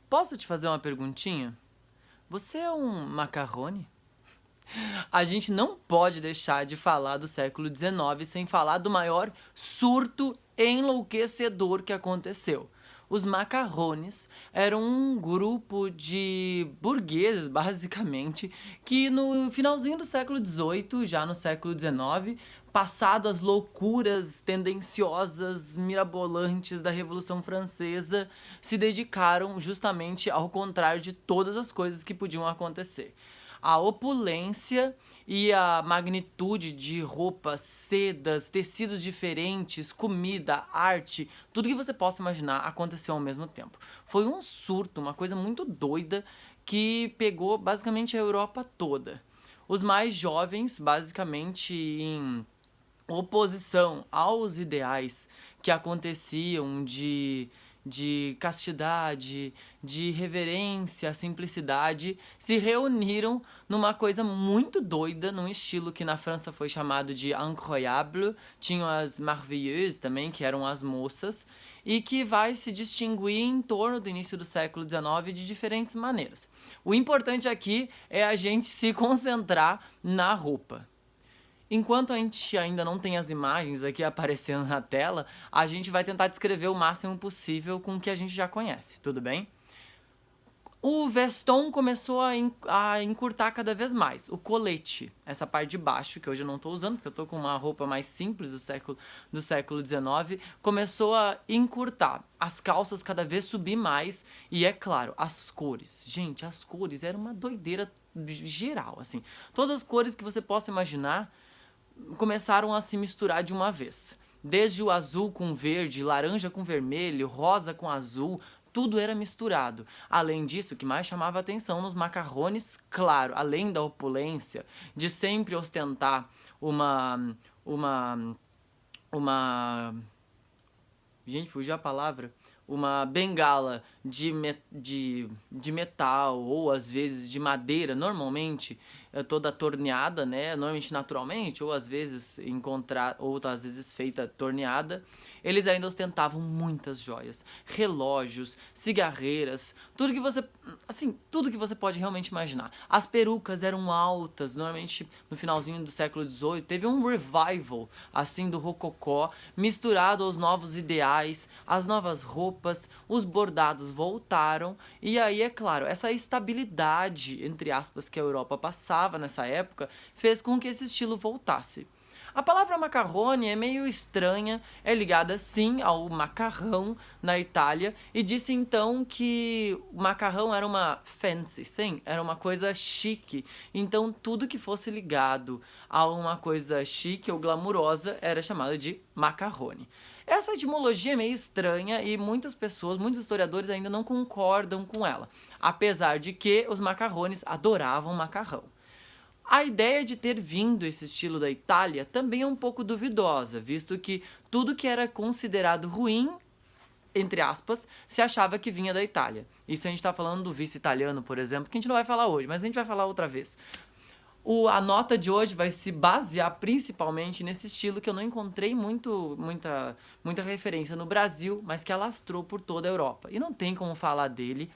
Posso te fazer uma perguntinha? Você é um macarrone? A gente não pode deixar de falar do século XIX sem falar do maior surto enlouquecedor que aconteceu. Os macarrones eram um grupo de burgueses, basicamente, que no finalzinho do século XVIII, já no século XIX, passado as loucuras tendenciosas, mirabolantes da Revolução Francesa, se dedicaram justamente ao contrário de todas as coisas que podiam acontecer. A opulência e a magnitude de roupas, sedas, tecidos diferentes, comida, arte, tudo que você possa imaginar aconteceu ao mesmo tempo. Foi um surto, uma coisa muito doida que pegou basicamente a Europa toda. Os mais jovens, basicamente em oposição aos ideais que aconteciam de castidade, de reverência, simplicidade, se reuniram numa coisa muito doida, num estilo que na França foi chamado de incroyable, tinham as merveilleuses também, que eram as moças, e que vai se distinguir em torno do início do século XIX de diferentes maneiras. O importante aqui é a gente se concentrar na roupa. Enquanto a gente ainda não tem as imagens aqui aparecendo na tela, a gente vai tentar descrever o máximo possível com o que a gente já conhece, tudo bem? O veston começou a encurtar cada vez mais. O colete, essa parte de baixo, que hoje eu não estou usando, porque eu estou com uma roupa mais simples do século XIX, começou a encurtar. As calças cada vez subir mais e, é claro, as cores. Gente, as cores eram uma doideira geral, assim. Todas as cores que você possa imaginar começaram a se misturar de uma vez. Desde o azul com verde, laranja com vermelho, rosa com azul, tudo era misturado. Além disso, o que mais chamava atenção nos macarrones, claro, além da opulência, de sempre ostentar uma gente, fugiu a palavra, uma bengala de metal ou às vezes de madeira, normalmente toda torneada, né, normalmente naturalmente, ou às vezes ou às vezes feita torneada. Eles ainda ostentavam muitas joias, relógios, cigarreiras, tudo que você pode realmente imaginar. As perucas eram altas, normalmente no finalzinho do século XVIII, teve um revival, assim, do rococó, misturado aos novos ideais, as novas roupas, os bordados voltaram, e aí, é claro, essa estabilidade, entre aspas, que a Europa passava nessa época, fez com que esse estilo voltasse. A palavra macarrone é meio estranha, é ligada sim ao macarrão na Itália, e disse então que o macarrão era uma fancy thing, era uma coisa chique, então tudo que fosse ligado a uma coisa chique ou glamurosa era chamado de macarrone. Essa etimologia é meio estranha e muitas pessoas, muitos historiadores ainda não concordam com ela, apesar de que os macarrones adoravam macarrão. A ideia de ter vindo esse estilo da Itália também é um pouco duvidosa, visto que tudo que era considerado ruim, entre aspas, se achava que vinha da Itália. Isso a gente está falando do vice italiano, por exemplo, que a gente não vai falar hoje, mas a gente vai falar outra vez. A nota de hoje vai se basear principalmente nesse estilo que eu não encontrei muita referência no Brasil, mas que alastrou por toda a Europa. E não tem como falar dele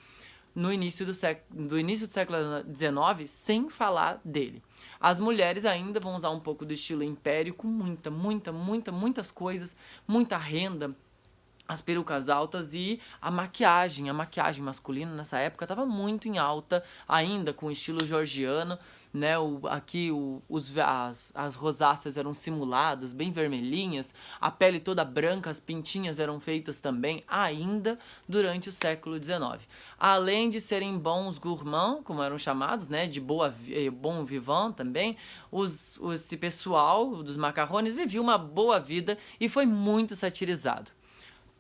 no início do século XIX sem falar dele. As mulheres ainda vão usar um pouco do estilo império com muitas coisas, muita renda, as perucas altas e a maquiagem masculina nessa época estava muito em alta, ainda com o estilo georgiano, né? As rosáceas eram simuladas, bem vermelhinhas, a pele toda branca, as pintinhas eram feitas também, ainda durante o século XIX. Além de serem bons gourmands, como eram chamados, né? De bom vivant também, esse pessoal dos macarrones vivia uma boa vida e foi muito satirizado.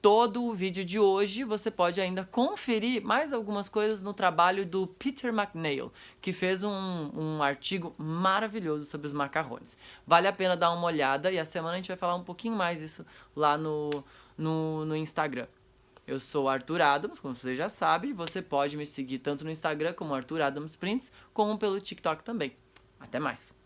Todo o vídeo de hoje você pode ainda conferir mais algumas coisas no trabalho do Peter McNeill, que fez um artigo maravilhoso sobre os macarrones. Vale a pena dar uma olhada e a semana a gente vai falar um pouquinho mais isso lá no Instagram. Eu sou Arthur Adams, como você já sabe, você pode me seguir tanto no Instagram como Arthur Adams Prints, como pelo TikTok também. Até mais!